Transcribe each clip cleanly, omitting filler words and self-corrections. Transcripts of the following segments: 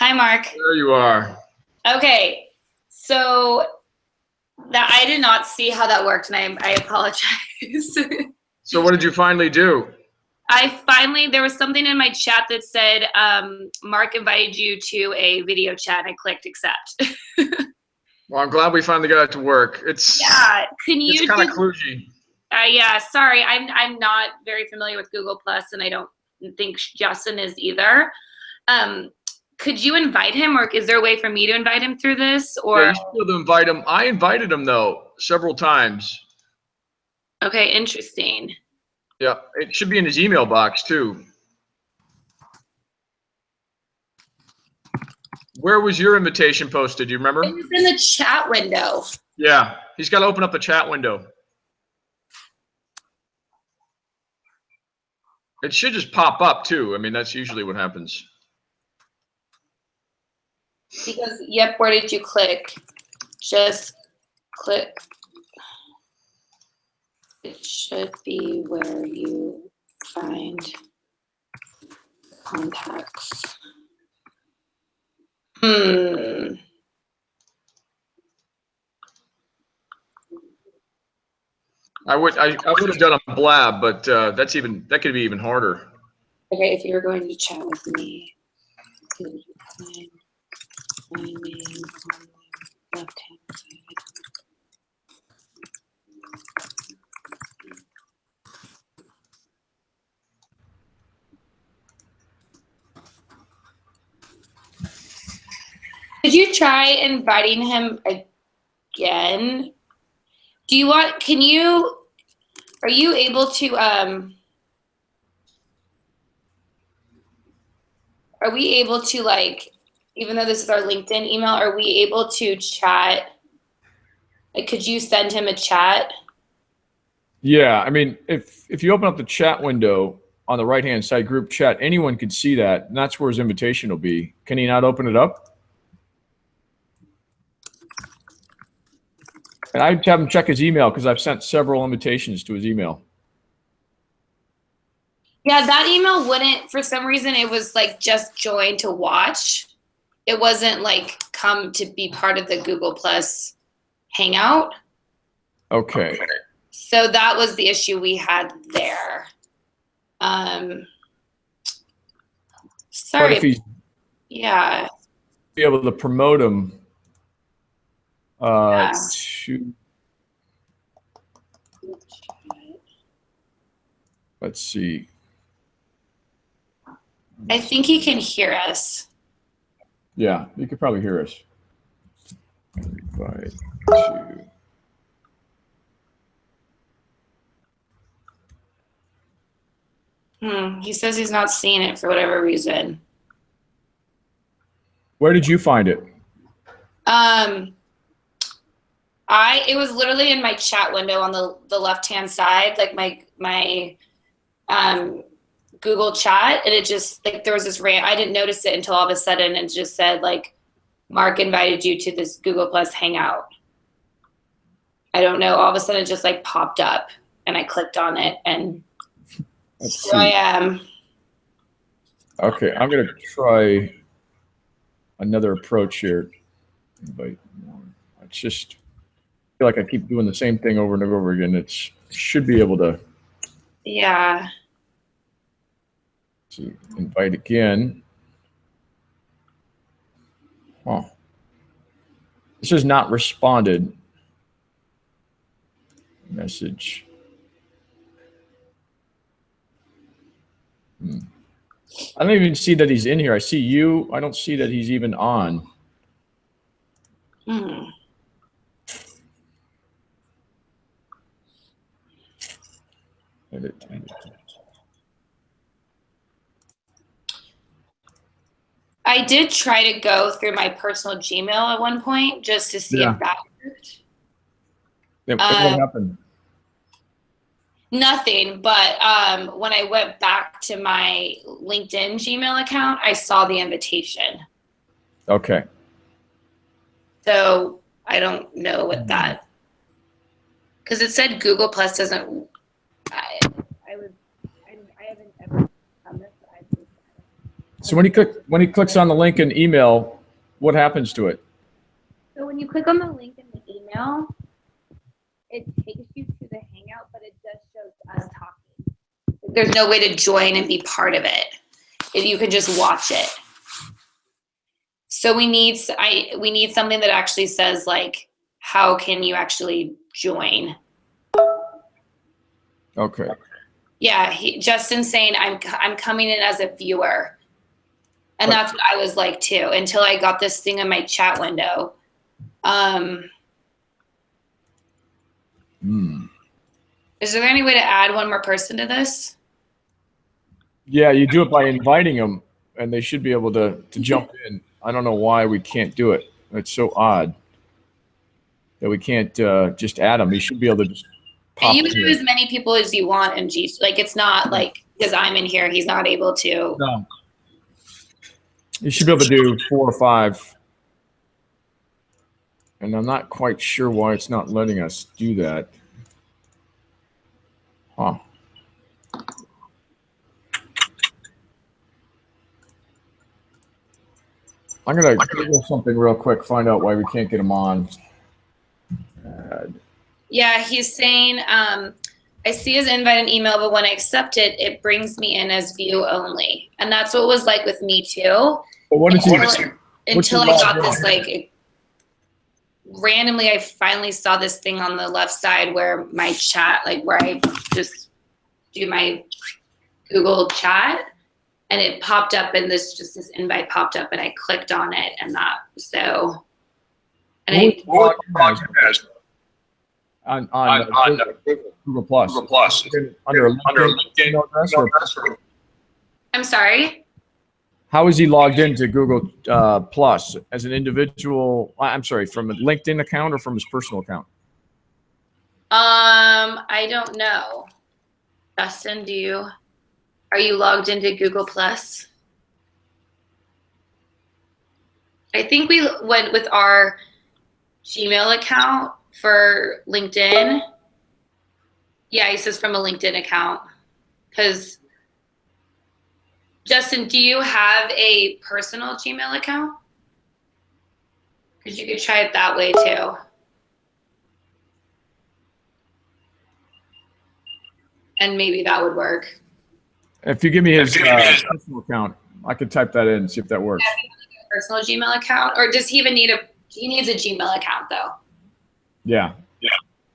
Hi, Mark. There you are. Okay, so that I did not see how that worked, and I apologize. So what did you finally do? There was something in my chat that said, Mark invited you to a video chat, and I clicked accept. Well, I'm glad we finally got it to work. Yeah, it's kind of kludgy. Yeah, sorry, I'm not very familiar with Google Plus, and I don't think Justin is either. Could you invite him, or is there a way for me to invite him through this? Or yeah, you should be able to invite him. I invited him though several times. Okay, interesting. Yeah, it should be in his email box too. Where was your invitation posted? Do you remember? It was in the chat window. Yeah, he's got to open up the chat window. It should just pop up too. I mean, that's usually what happens. Because, yep, where did you click? Just click. It should be where you find contacts. I would have done a blab, but that could be even harder. Okay, if you're going to chat with me, could you find my name on the left-hand side? Could you try inviting him again? Do you want, are you able to, are we able to, like, even though this is our LinkedIn email, are we able to chat? Like, could you send him a chat? Yeah, I mean, if you open up the chat window on the right-hand side, group chat, anyone could see that, and that's where his invitation will be. Can he not open it up? And I'd have him check his email because I've sent several invitations to his email. Yeah, that email wouldn't, for some reason, it was like just join to watch. It wasn't like come to be part of the Google Plus Hangout. Okay. So that was the issue we had there. Sorry. But if he's be able to promote him to, let's see. I think he can hear us. Yeah, you could probably hear us. Invite to He says he's not seeing it for whatever reason. Where did you find it? It was literally in my chat window on the left-hand side, like my Google chat, and it just like there was this I didn't notice it until all of a sudden it just said like Mark invited you to this Google Plus hangout. I don't know, all of a sudden it just like popped up and I clicked on it and here I am. Okay, I'm gonna try another approach here. But it's just I feel like I keep doing the same thing over and over again. Should be able to. Yeah. To invite again. Huh. This has not responded. Message. I don't even see that he's in here. I see you. I don't see that he's even on. Edit. I did try to go through my personal Gmail at one point just to see if that worked. What happened? Nothing, but when I went back to my LinkedIn Gmail account, I saw the invitation. Okay. So I don't know what that, because it said Google Plus doesn't. I haven't ever done this. So when he clicks on the link in email, what happens to it? So when you click on the link in the email, it takes you to the Hangout, but it just shows us talking. There's no way to join and be part of it. You can just watch it. So we need something that actually says like, how can you actually join? Okay. Yeah, Justin's saying I'm coming in as a viewer. And that's what I was like too, until I got this thing in my chat window. Is there any way to add one more person to this? Yeah, you do it by inviting them, and they should be able to jump in. I don't know why we can't do it. It's so odd that we can't just add them. You should be able to just pop and you can in. add as many people as you want in G. Like it's not like because I'm in here, he's not able to. No. You should be able to do 4 or 5. And I'm not quite sure why it's not letting us do that. Huh. I'm going to Google something real quick, find out why we can't get them on. Yeah, he's saying, I see his invite and email, but when I accept it, it brings me in as view only. And that's what it was like with me too. But what did you until I got this like randomly, I finally saw this thing on the left side where my chat, like where I just do my Google chat, and it popped up, and this invite popped up, and I clicked on it, and that so. And on Google Plus. Under LinkedIn address or? I'm sorry. How is he logged into Google Plus as an individual? I'm sorry, from a LinkedIn account or from his personal account? I don't know. Justin, are you logged into Google Plus? I think we went with our Gmail account for LinkedIn. Yeah, he says from a LinkedIn account. Because Justin, do you have a personal Gmail account? Because you could try it that way too. And maybe that would work. If you give me his personal account, I could type that in and see if that works. Yeah, personal Gmail account, or does he even need he needs a Gmail account though? Yeah.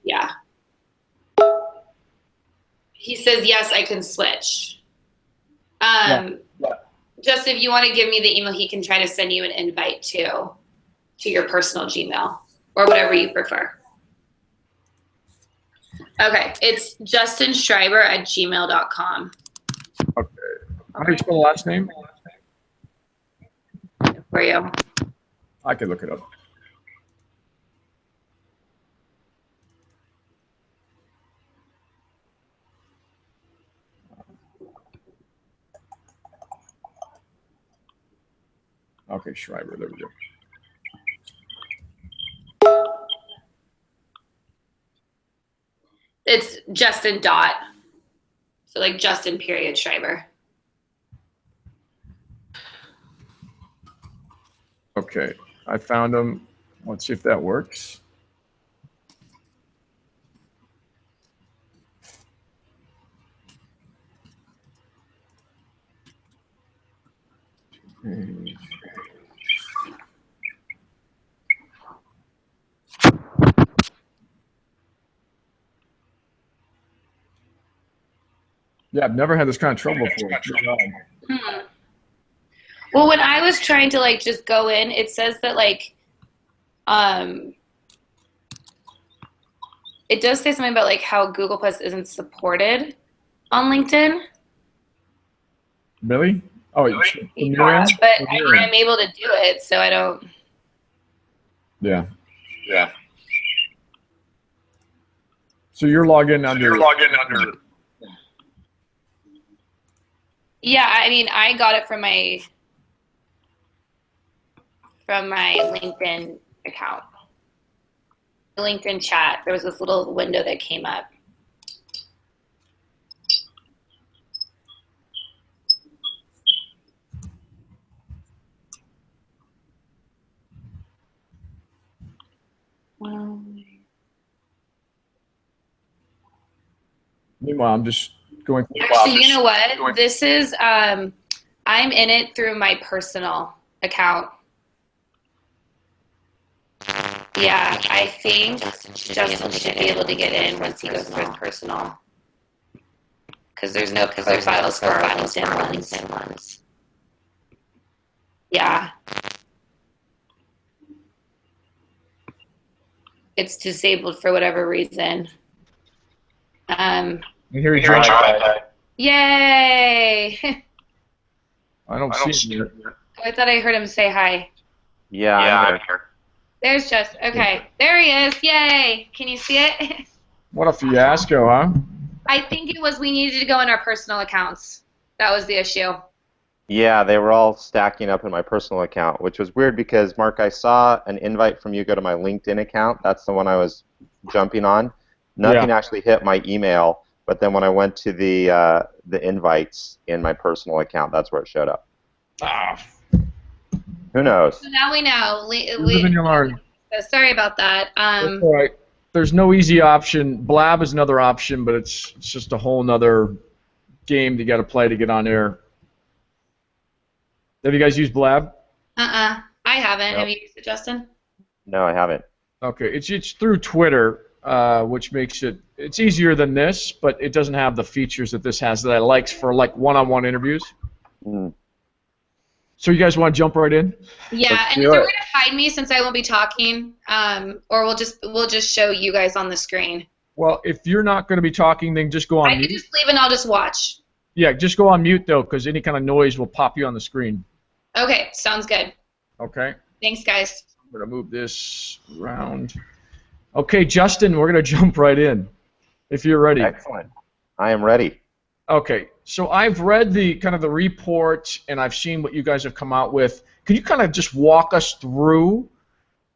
Yeah. He says, yes, I can switch. Just if you want to give me the email, he can try to send you an invite to your personal Gmail or whatever you prefer. Okay, it's justinschreiber@gmail.com. Okay. How do you spell the last name? For you. I could look it up. Okay, Schreiber. There we go. It's Justin Dot. So like Justin period Schreiber. Okay, I found him. Let's see if that works. Yeah, I've never had this kind of trouble before. Well, when I was trying to like just go in, it says that like, it does say something about like how Google Plus isn't supported on LinkedIn. Really? Oh, Yeah, but I'm able to do it, so I don't. Yeah. So you're logged in under. Yeah, I mean, I got it from my LinkedIn account. The LinkedIn chat. There was this little window that came up. Meanwhile, I'm just going. Actually, you know what? This is I'm in it through my personal account. Yeah, I think Justin should be able to get in once he goes through his personal. Because there's no profiles for our LinkedIn ones. Yeah. It's disabled for whatever reason. Here you go. Yay! I don't see him here. I thought I heard him say hi. Yeah, I'm here. There's Justin. Okay, there he is. Yay! Can you see it? What a fiasco, huh? I think it was we needed to go in our personal accounts. That was the issue. Yeah, they were all stacking up in my personal account, which was weird because, Mark, I saw an invite from you go to my LinkedIn account. That's the one I was jumping on. Nothing actually hit my email, but then when I went to the invites in my personal account, that's where it showed up. Who knows? So now we know. Live and you learn. So sorry about that. That's all right. There's no easy option. Blab is another option, but it's just a whole nother game you got to play to get on air. Have you guys used Blab? I haven't. Nope. Have you used it, Justin? No, I haven't. Okay, it's through Twitter, which makes it's easier than this, but it doesn't have the features that this has that I like for like one-on-one interviews. Mm. So you guys want to jump right in? Yeah, Let's and do is there it. a way to hide me since I won't be talking, or we'll just show you guys on the screen? Well, if you're not going to be talking, then just go on I mute. can just leave and I'll just watch. Yeah, just go on mute though, because any kind of noise will pop you on the screen. Okay, sounds good. Okay. Thanks, guys. I'm going to move this around. Okay, Justin, we're going to jump right in, if you're ready. Excellent. I am ready. Okay, so I've read the kind of the report, and I've seen what you guys have come out with. Can you kind of just walk us through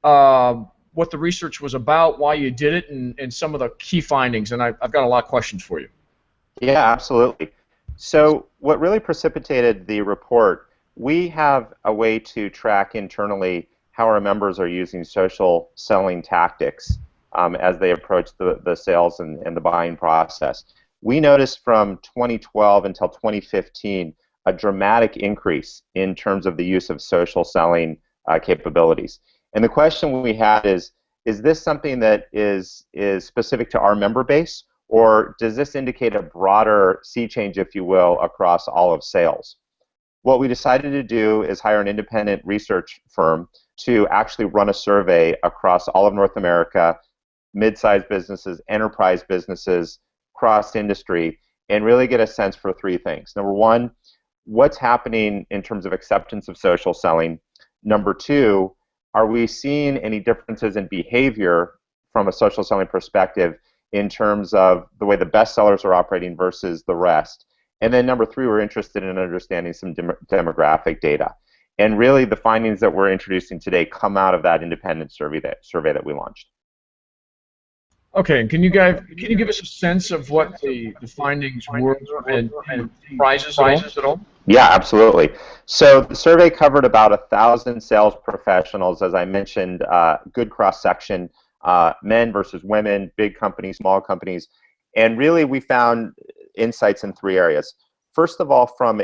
what the research was about, why you did it, and some of the key findings? And I've got a lot of questions for you. Yeah, absolutely. So what really precipitated the report, we have a way to track internally how our members are using social selling tactics as they approach the sales and the buying process. We noticed from 2012 until 2015 a dramatic increase in terms of the use of social selling capabilities. And the question we had is this something that is specific to our member base, or does this indicate a broader sea change, if you will, across all of sales? What we decided to do is hire an independent research firm to actually run a survey across all of North America, mid-sized businesses, enterprise businesses, cross-industry, and really get a sense for three things. Number one, what's happening in terms of acceptance of social selling? Number two, are we seeing any differences in behavior from a social selling perspective in terms of the way the best sellers are operating versus the rest? And then number three, we're interested in understanding some demographic data. And really the findings that we're introducing today come out of that independent survey that we launched. Okay, and can you give us a sense of what the findings were and prizes at all? Yeah, absolutely. So the survey covered about 1,000 sales professionals, as I mentioned, good cross-section, men versus women, big companies, small companies, and really we found insights in three areas. First of all, from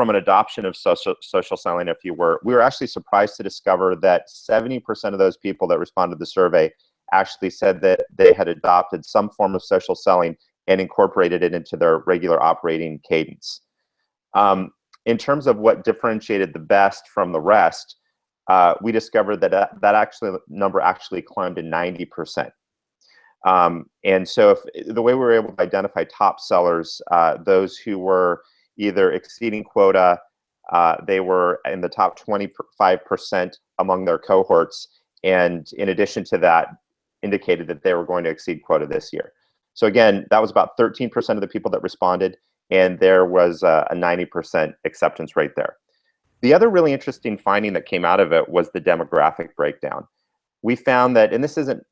an adoption of social selling, if you were, we were actually surprised to discover that 70% of those people that responded to the survey actually said that they had adopted some form of social selling and incorporated it into their regular operating cadence. In terms of what differentiated the best from the rest, we discovered that that number actually climbed to 90%. And so the way we were able to identify top sellers, those who were either exceeding quota, they were in the top 25% among their cohorts, and in addition to that, indicated that they were going to exceed quota this year. So again, that was about 13% of the people that responded, and there was a 90% acceptance rate there. The other really interesting finding that came out of it was the demographic breakdown. We found that, and this isn't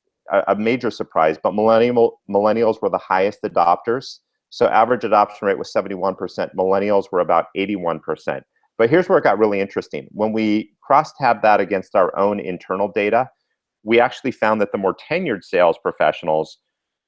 a major surprise, but millennials were the highest adopters. So average adoption rate was 71%. Millennials were about 81%. But here's where it got really interesting. When we cross-tab that against our own internal data, we actually found that the more tenured sales professionals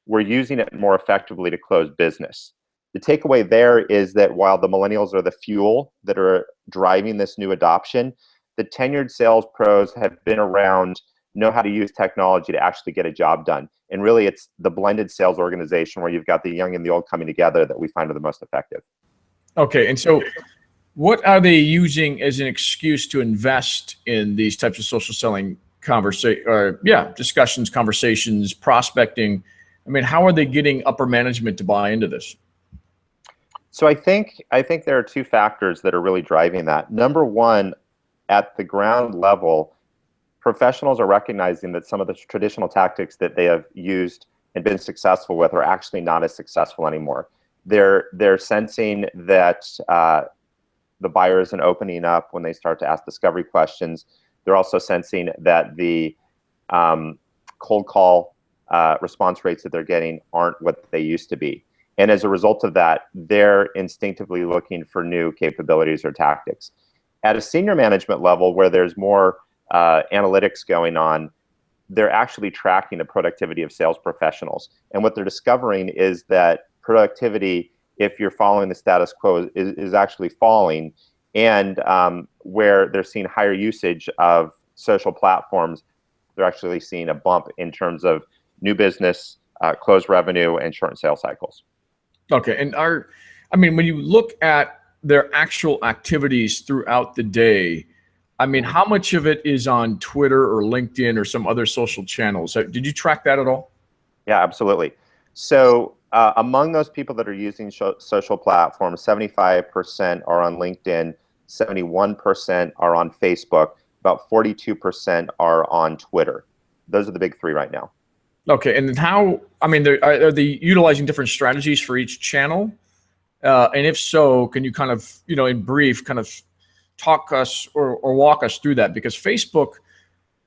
were using it more effectively to close business. The takeaway there is that while the millennials are the fuel that are driving this new adoption, the tenured sales pros have been around, know how to use technology to actually get a job done. And really it's the blended sales organization where you've got the young and the old coming together that we find are the most effective. Okay, and so what are they using as an excuse to invest in these types of social selling discussions, conversations, prospecting? I mean, how are they getting upper management to buy into this? So I think there are two factors that are really driving that. Number one, at the ground level, professionals are recognizing that some of the traditional tactics that they have used and been successful with are actually not as successful anymore. They're sensing that the buyer isn't opening up when they start to ask discovery questions. They're also sensing that the cold call response rates that they're getting aren't what they used to be. And as a result of that, they're instinctively looking for new capabilities or tactics. At a senior management level where there's more analytics going on, they're actually tracking the productivity of sales professionals. And what they're discovering is that productivity, if you're following the status quo, is actually falling. And where they're seeing higher usage of social platforms, they're actually seeing a bump in terms of new business, closed revenue, and shortened sales cycles. Okay, and when you look at their actual activities throughout the day, I mean, how much of it is on Twitter or LinkedIn or some other social channels? Did you track that at all? Yeah, absolutely. So among those people that are using social platforms, 75% are on LinkedIn, 71% are on Facebook, about 42% are on Twitter. Those are the big three right now. Okay, and how, are they utilizing different strategies for each channel? And if so, can you kind of, in brief, kind of talk us or walk us through that? Because Facebook,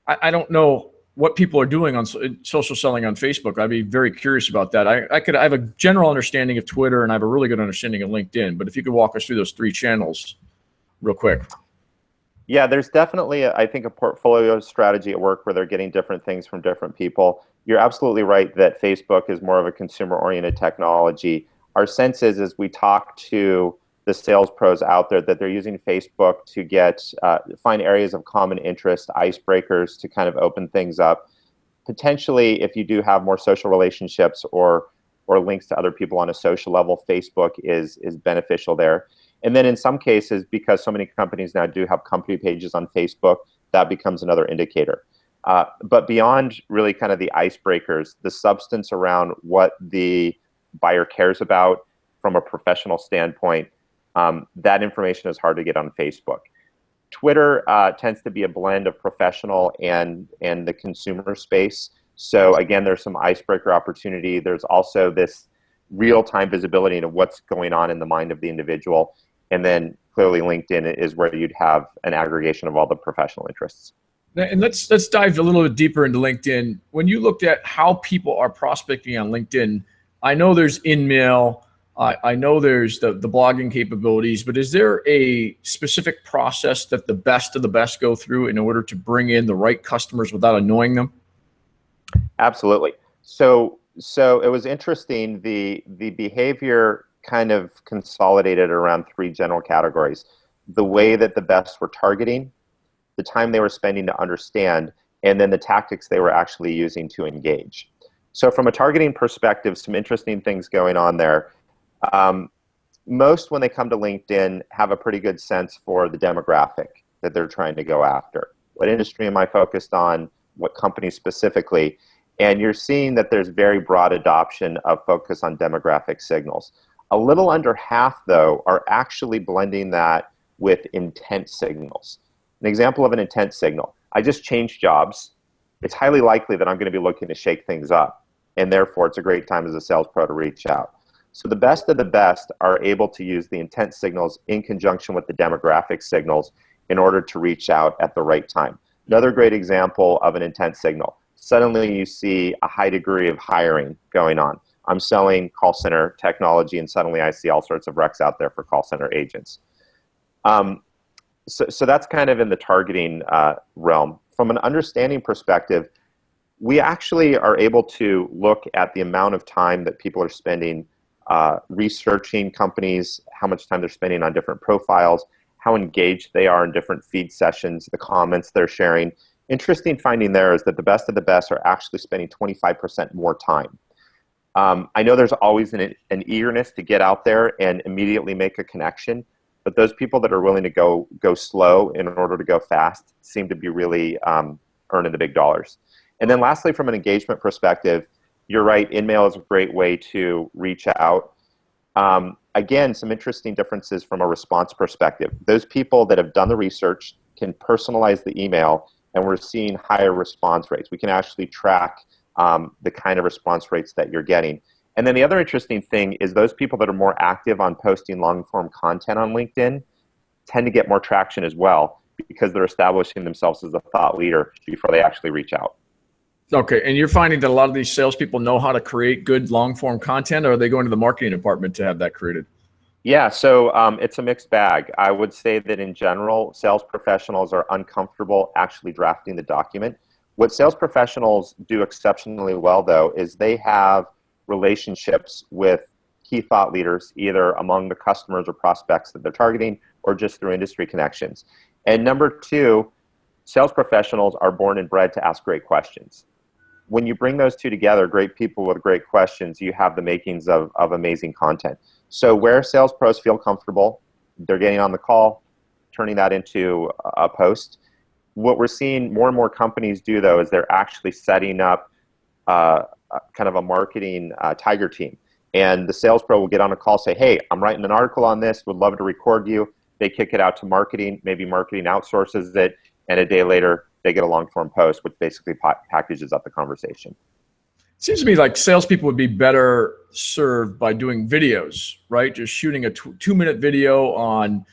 I don't know what people are doing on social selling on Facebook. I'd be very curious about that. I have a general understanding of Twitter and I have a really good understanding of LinkedIn, but if you could walk us through those three channels real quick. Yeah, there's definitely, I think, a portfolio strategy at work where they're getting different things from different people. You're absolutely right that Facebook is more of a consumer-oriented technology. Our sense is, as we talk to the sales pros out there, that they're using Facebook to find areas of common interest, icebreakers to kind of open things up. Potentially, if you do have more social relationships or links to other people on a social level, Facebook is beneficial there. And then in some cases, because so many companies now do have company pages on Facebook, that becomes another indicator. But beyond really kind of the icebreakers, the substance around what the buyer cares about from a professional standpoint, that information is hard to get on Facebook. Twitter tends to be a blend of professional and the consumer space. So again, there's some icebreaker opportunity. There's also this real-time visibility into what's going on in the mind of the individual. And then clearly LinkedIn is where you'd have an aggregation of all the professional interests. And let's dive a little bit deeper into LinkedIn. When you looked at how people are prospecting on LinkedIn, I know there's InMail, I know there's the blogging capabilities, but is there a specific process that the best of the best go through in order to bring in the right customers without annoying them? Absolutely. So it was interesting. The behavior kind of consolidated around 3 general categories: the way that the best were targeting, the time they were spending to understand, and then the tactics they were actually using to engage. So from a targeting perspective, some interesting things going on there. Most, when they come to LinkedIn, have a pretty good sense for the demographic that they're trying to go after. What industry am I focused on? What company specifically? And you're seeing that there's very broad adoption of focus on demographic signals. A little under half, though, are actually blending that with intent signals. An example of an intent signal: I just changed jobs. It's highly likely that I'm going to be looking to shake things up, and therefore it's a great time as a sales pro to reach out. So the best of the best are able to use the intent signals in conjunction with the demographic signals in order to reach out at the right time. Another great example of an intent signal: suddenly you see a high degree of hiring going on. I'm selling call center technology, and suddenly I see all sorts of recs out there for call center agents. So that's kind of in the targeting realm. From an understanding perspective, we actually are able to look at the amount of time that people are spending researching companies, how much time they're spending on different profiles, how engaged they are in different feed sessions, the comments they're sharing. Interesting finding there is that the best of the best are actually spending 25% more time. I know there's always an eagerness to get out there and immediately make a connection, but those people that are willing to go slow in order to go fast seem to be really earning the big dollars. And then lastly, from an engagement perspective, you're right, InMail is a great way to reach out. Again, some interesting differences from a response perspective. Those people that have done the research can personalize the email, and we're seeing higher response rates. We can actually track the kind of response rates that you're getting. And then the other interesting thing is those people that are more active on posting long-form content on LinkedIn tend to get more traction as well, because they're establishing themselves as a thought leader before they actually reach out. Okay, and you're finding that a lot of these salespeople know how to create good long-form content, or are they going to the marketing department to have that created? Yeah, so it's a mixed bag. I would say that in general, sales professionals are uncomfortable actually drafting the document. What sales professionals do exceptionally well, though, is they have relationships with key thought leaders, either among the customers or prospects that they're targeting, or just through industry connections. And number 2, sales professionals are born and bred to ask great questions. When you bring those two together, great people with great questions, you have the makings of amazing content. So where sales pros feel comfortable, they're getting on the call, turning that into a post. What we're seeing more and more companies do, though, is they're actually setting up kind of a marketing tiger team. And the sales pro will get on a call, say, hey, I'm writing an article on this, would love to record you. They kick it out to marketing, maybe marketing outsources it, and a day later, they get a long-form post, which basically packages up the conversation. It seems to me like salespeople would be better served by doing videos, right? Just shooting a 2-minute video on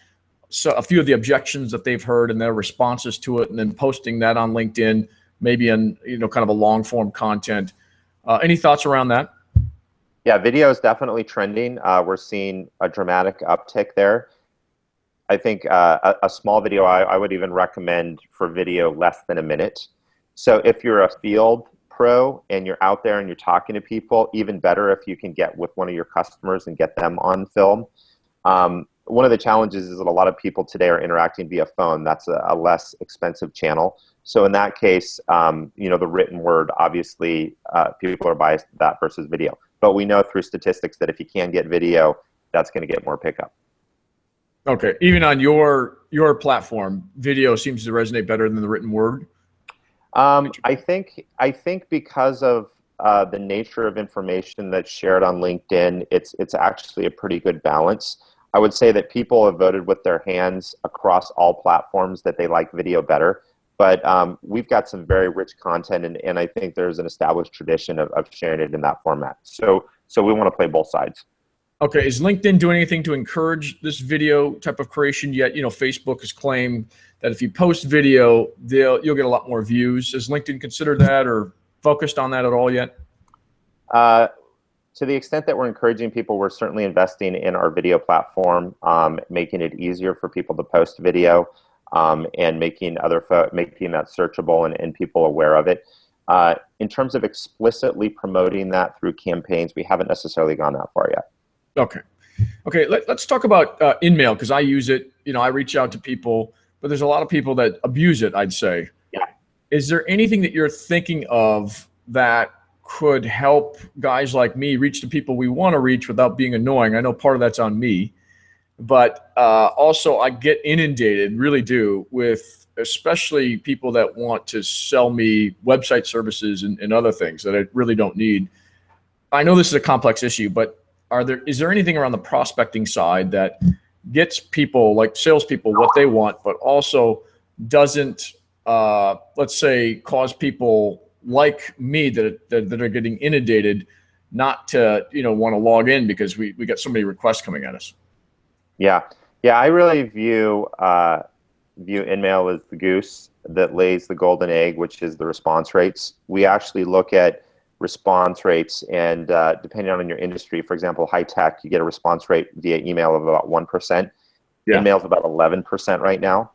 a few of the objections that they've heard and their responses to it, and then posting that on LinkedIn, maybe in kind of a long-form content. Any thoughts around that? Yeah, video is definitely trending. We're seeing a dramatic uptick there. I think a small video, I would even recommend for video less than a minute. So if you're a field pro and you're out there and you're talking to people, even better if you can get with one of your customers and get them on film. One of the challenges is that a lot of people today are interacting via phone. That's a less expensive channel. So in that case, the written word, obviously, people are biased to that versus video. But we know through statistics that if you can get video, that's going to get more pickup. Okay, even on your platform, video seems to resonate better than the written word. I think because of the nature of information that's shared on LinkedIn, it's actually a pretty good balance. I would say that people have voted with their hands across all platforms that they like video better. But we've got some very rich content, and I think there's an established tradition of sharing it in that format. So we want to play both sides. Okay, is LinkedIn doing anything to encourage this video type of creation yet? You know, Facebook has claimed that if you post video, you'll get a lot more views. Has LinkedIn considered that or focused on that at all yet? To the extent that we're encouraging people, we're certainly investing in our video platform, making it easier for people to post video, and making that searchable and people aware of it. In terms of explicitly promoting that through campaigns, we haven't necessarily gone that far yet. Okay. Let's talk about InMail, because I use it. You know, I reach out to people, but there's a lot of people that abuse it, I'd say. Yeah. Is there anything that you're thinking of that could help guys like me reach the people we want to reach without being annoying? I know part of that's on me, but also I get inundated, really do, with especially people that want to sell me website services and other things that I really don't need. I know this is a complex issue, but is there anything around the prospecting side that gets people, like salespeople, what they want, but also doesn't, let's say, cause people like me that are getting inundated not to, want to log in because we got so many requests coming at us? Yeah. I really view InMail as the goose that lays the golden egg, which is the response rates. We actually look at response rates, and depending on your industry, for example, high tech, you get a response rate via email of about 1%. Yeah. InMail is about 11% right now.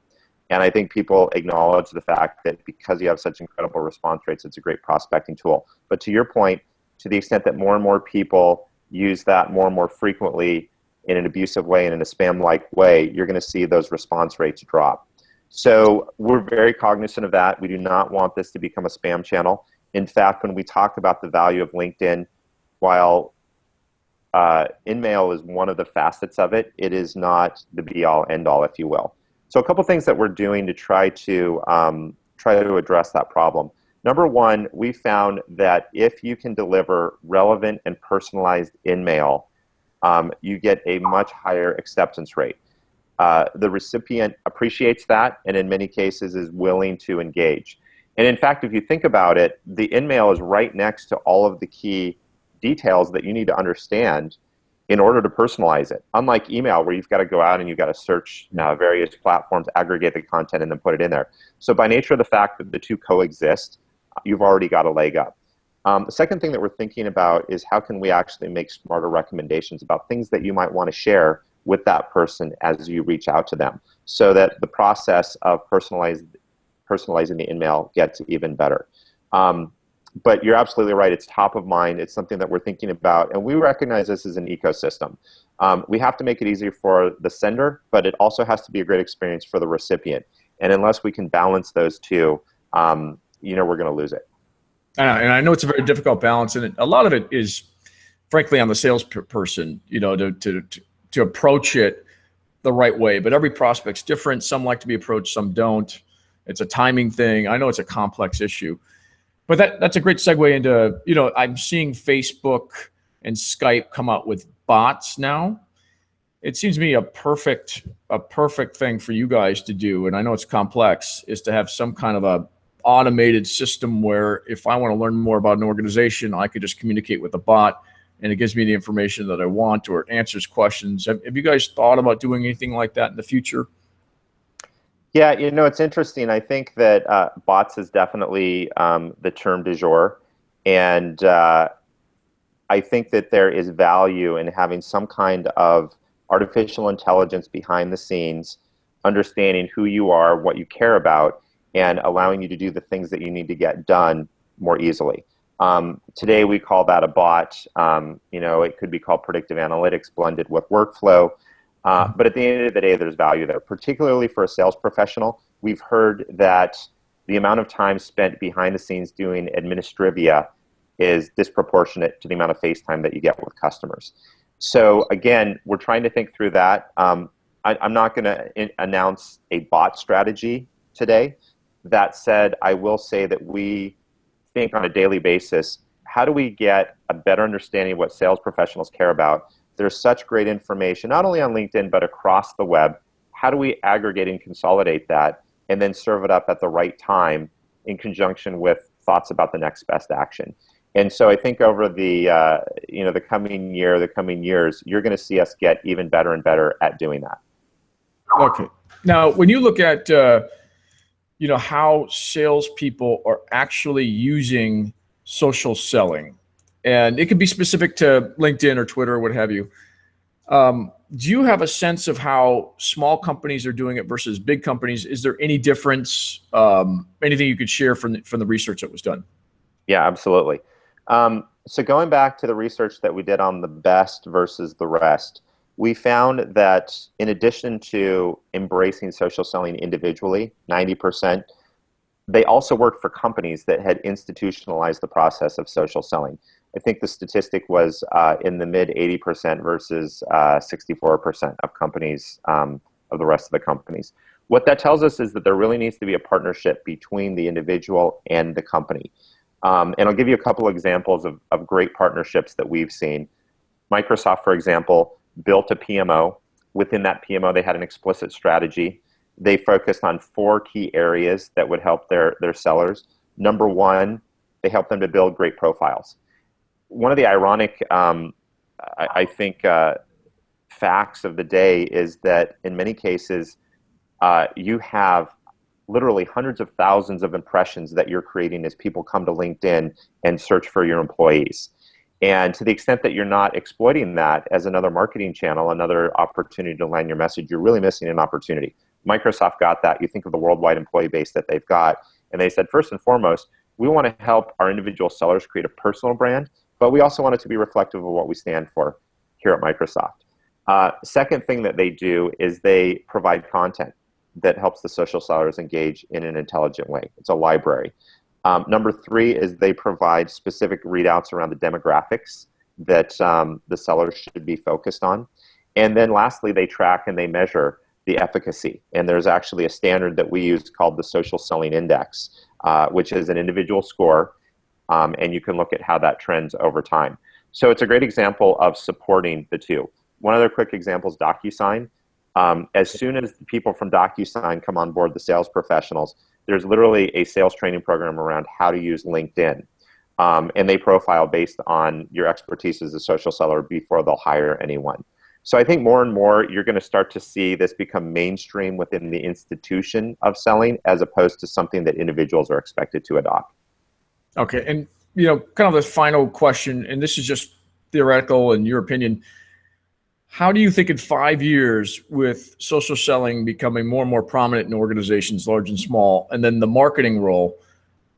And I think people acknowledge the fact that because you have such incredible response rates, it's a great prospecting tool. But to your point, to the extent that more and more people use that more and more frequently in an abusive way and in a spam-like way, you're going to see those response rates drop. So we're very cognizant of that. We do not want this to become a spam channel. In fact, when we talk about the value of LinkedIn, while InMail is one of the facets of it, it is not the be-all, end-all, if you will. So a couple things that we're doing to try to address that problem. Number one, we found that if you can deliver relevant and personalized InMail, you get a much higher acceptance rate. The recipient appreciates that, and in many cases is willing to engage. And in fact, if you think about it, the InMail is right next to all of the key details that you need to understand in order to personalize it. Unlike email, where you've got to go out and you've got to search various platforms, aggregate the content, and then put it in there. So by nature of the fact that the two coexist, you've already got a leg up. The second thing that we're thinking about is how can we actually make smarter recommendations about things that you might want to share with that person as you reach out to them, so that the process of personalizing the InMail gets even better. But you're absolutely right. It's top of mind. It's something that we're thinking about. And we recognize this as an ecosystem. We have to make it easier for the sender, but it also has to be a great experience for the recipient. And unless we can balance those two, we're going to lose it. And I know it's a very difficult balance. And a lot of it is, frankly, on the salesperson, to approach it the right way. But every prospect's different. Some like to be approached, some don't. It's a timing thing. I know it's a complex issue. But that's a great segue into, I'm seeing Facebook and Skype come out with bots now. It seems to me a perfect thing for you guys to do, and I know it's complex, is to have some kind of a automated system where if I want to learn more about an organization, I could just communicate with a bot and it gives me the information that I want or it answers questions. Have you guys thought about doing anything like that in the future? Yeah, it's interesting. I think that bots is definitely the term du jour. And I think that there is value in having some kind of artificial intelligence behind the scenes, understanding who you are, what you care about, and allowing you to do the things that you need to get done more easily. Today we call that a bot. It could be called predictive analytics blended with workflow. But at the end of the day, there's value there, particularly for a sales professional. We've heard that the amount of time spent behind the scenes doing administrivia is disproportionate to the amount of face time that you get with customers. So again, we're trying to think through that. I'm not going to announce a bot strategy today. That said, I will say that we think on a daily basis, how do we get a better understanding of what sales professionals care about? There's such great information, not only on LinkedIn, but across the web. How do we aggregate and consolidate that and then serve it up at the right time in conjunction with thoughts about the next best action? And so I think over the the coming year, the coming years, you're going to see us get even better and better at doing that. Okay. Now, when you look at how salespeople are actually using social selling, and it could be specific to LinkedIn or Twitter or what have you. Do you have a sense of how small companies are doing it versus big companies? Is there any difference? Anything you could share from the research that was done? Yeah, absolutely. So going back to the research that we did on the best versus the rest, we found that in addition to embracing social selling individually, 90%, they also worked for companies that had institutionalized the process of social selling. I think the statistic was in the mid 80% versus 64% of companies, of the rest of the companies. What that tells us is that there really needs to be a partnership between the individual and the company. And I'll give you a couple examples of great partnerships that we've seen. Microsoft, for example, built a PMO. Within that PMO, they had an explicit strategy. They focused on 4 key areas that would help their sellers. Number one, they helped them to build great profiles. One of the ironic, I think, facts of the day is that in many cases, you have literally hundreds of thousands of impressions that you're creating as people come to LinkedIn and search for your employees. And to the extent that you're not exploiting that as another marketing channel, another opportunity to land your message, you're really missing an opportunity. Microsoft got that. You think of the worldwide employee base that they've got. And they said, first and foremost, we want to help our individual sellers create a personal brand, but we also want it to be reflective of what we stand for here at Microsoft. Second thing that they do is they provide content that helps the social sellers engage in an intelligent way. It's a library. Number 3 is they provide specific readouts around the demographics that the sellers should be focused on. And then lastly, they track and they measure the efficacy. And there's actually a standard that we use called the Social Selling Index, which is an individual score, and you can look at how that trends over time. So it's a great example of supporting the two. One other quick example is DocuSign. As soon as the people from DocuSign come on board, the sales professionals, there's literally a sales training program around how to use LinkedIn. And they profile based on your expertise as a social seller before they'll hire anyone. So I think more and more you're going to start to see this become mainstream within the institution of selling as opposed to something that individuals are expected to adopt. Okay. And, kind of the final question, and this is just theoretical in your opinion, how do you think in 5 years, with social selling becoming more and more prominent in organizations, large and small, and then the marketing role,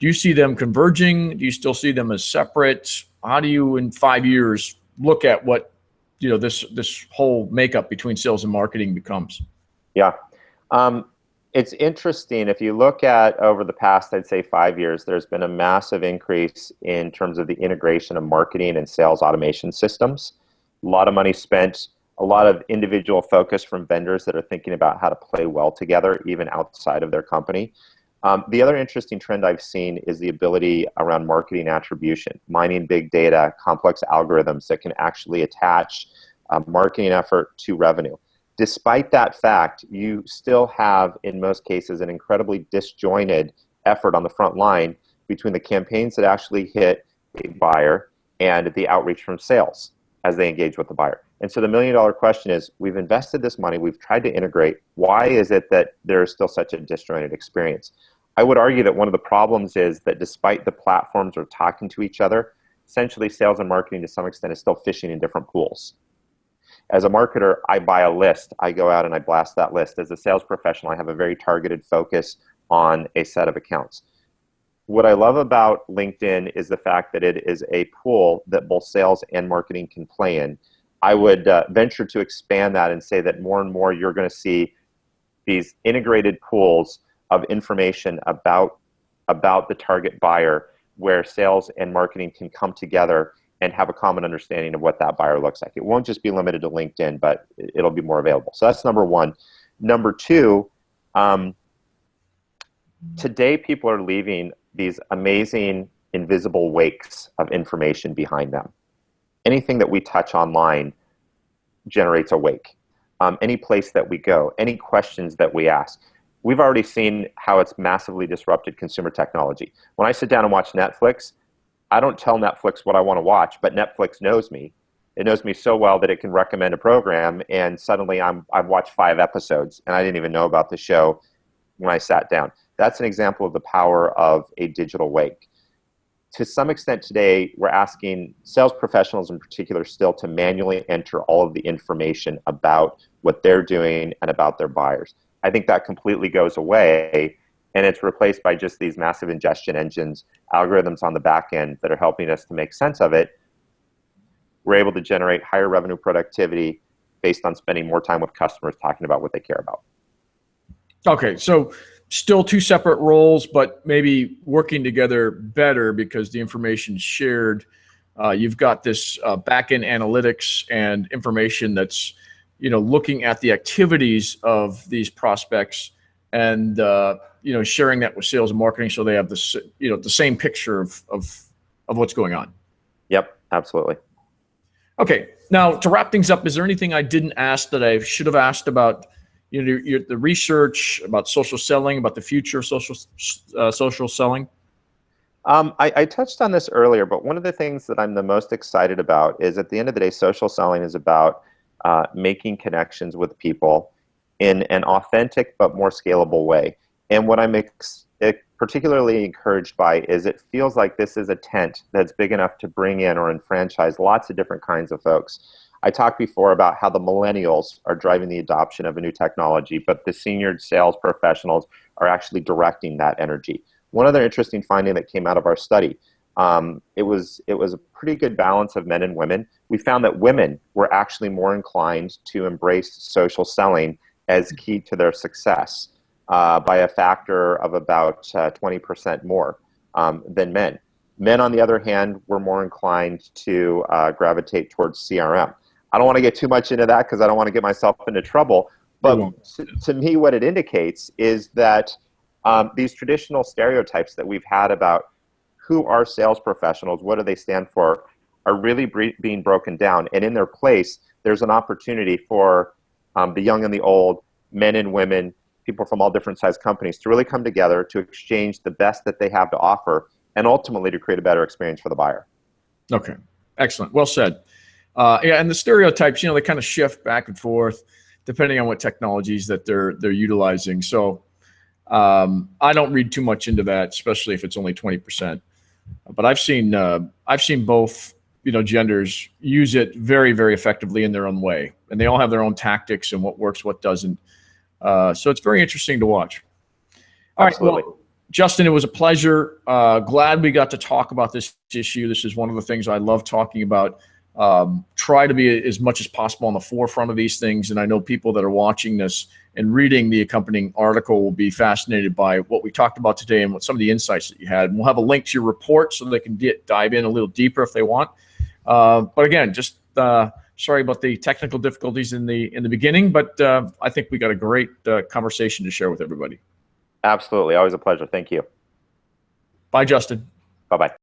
do you see them converging? Do you still see them as separate? How do you, in 5 years, look at what this whole makeup between sales and marketing becomes? Yeah. It's interesting. If you look at over the past, I'd say 5 years, there's been a massive increase in terms of the integration of marketing and sales automation systems. A lot of money spent, a lot of individual focus from vendors that are thinking about how to play well together, even outside of their company. The other interesting trend I've seen is the ability around marketing attribution, mining big data, complex algorithms that can actually attach a marketing effort to revenue. Despite that fact, you still have, in most cases, an incredibly disjointed effort on the front line between the campaigns that actually hit a buyer and the outreach from sales as they engage with the buyer. And so the million-dollar question is, we've invested this money, we've tried to integrate. Why is it that there is still such a disjointed experience? I would argue that one of the problems is that despite the platforms are talking to each other, essentially sales and marketing to some extent is still fishing in different pools. As a marketer, I buy a list. I go out and I blast that list. As a sales professional, I have a very targeted focus on a set of accounts. What I love about LinkedIn is the fact that it is a pool that both sales and marketing can play in. I would venture to expand that and say that more and more you're going to see these integrated pools of information about the target buyer where sales and marketing can come together and have a common understanding of what that buyer looks like. It won't just be limited to LinkedIn, but it'll be more available. So that's number one. Number two, today people are leaving these amazing invisible wakes of information behind them. Anything that we touch online generates a wake. Any place that we go, any questions that we ask. We've already seen how it's massively disrupted consumer technology. When I sit down and watch Netflix, I don't tell Netflix what I want to watch, but Netflix knows me. It knows me so well that it can recommend a program, and suddenly I've watched 5 episodes, and I didn't even know about the show when I sat down. That's an example of the power of a digital wake. To some extent today, we're asking sales professionals in particular still to manually enter all of the information about what they're doing and about their buyers. I think that completely goes away, and it's replaced by just these massive ingestion engines, algorithms on the back end that are helping us to make sense of it. We're able to generate higher revenue productivity based on spending more time with customers talking about what they care about. Okay, so still 2 separate roles, but maybe working together better because the information is shared. You've got this back-end analytics and information that's, looking at the activities of these prospects and, sharing that with sales and marketing so they have this, the same picture of what's going on. Yep, absolutely. Okay, now to wrap things up, is there anything I didn't ask that I should have asked about the research, about social selling, about the future of social selling? I touched on this earlier, but one of the things that I'm the most excited about is at the end of the day, social selling is about making connections with people in an authentic but more scalable way. And what I'm particularly encouraged by is it feels like this is a tent that's big enough to bring in or enfranchise lots of different kinds of folks. I talked before about how the millennials are driving the adoption of a new technology, but the senior sales professionals are actually directing that energy. One other interesting finding that came out of our study, it was a pretty good balance of men and women. We found that women were actually more inclined to embrace social selling as key to their success by a factor of about 20% more than men. Men, on the other hand, were more inclined to gravitate towards CRM. I don't want to get too much into that because I don't want to get myself into trouble. But to me, what it indicates is that these traditional stereotypes that we've had about who are sales professionals, what do they stand for, are really being broken down. And in their place, there's an opportunity for the young and the old, men and women, people from all different size companies to really come together to exchange the best that they have to offer and ultimately to create a better experience for the buyer. Okay, excellent. Well said. Yeah, and the stereotypes, they kind of shift back and forth depending on what technologies that they're utilizing. So I don't read too much into that, especially if it's only 20%. But I've seen both genders use it very, very effectively in their own way, and they all have their own tactics and what works, what doesn't. So it's very interesting to watch. All Absolutely. right, well, Justin, it was a pleasure. Glad we got to talk about this issue. This is one of the things I love talking about. Try to be as much as possible on the forefront of these things. And I know people that are watching this and reading the accompanying article will be fascinated by what we talked about today and what some of the insights that you had. And we'll have a link to your report so they can dive in a little deeper if they want. But again, just sorry about the technical difficulties in the beginning, but I think we got a great conversation to share with everybody. Absolutely. Always a pleasure. Thank you. Bye, Justin. Bye-bye.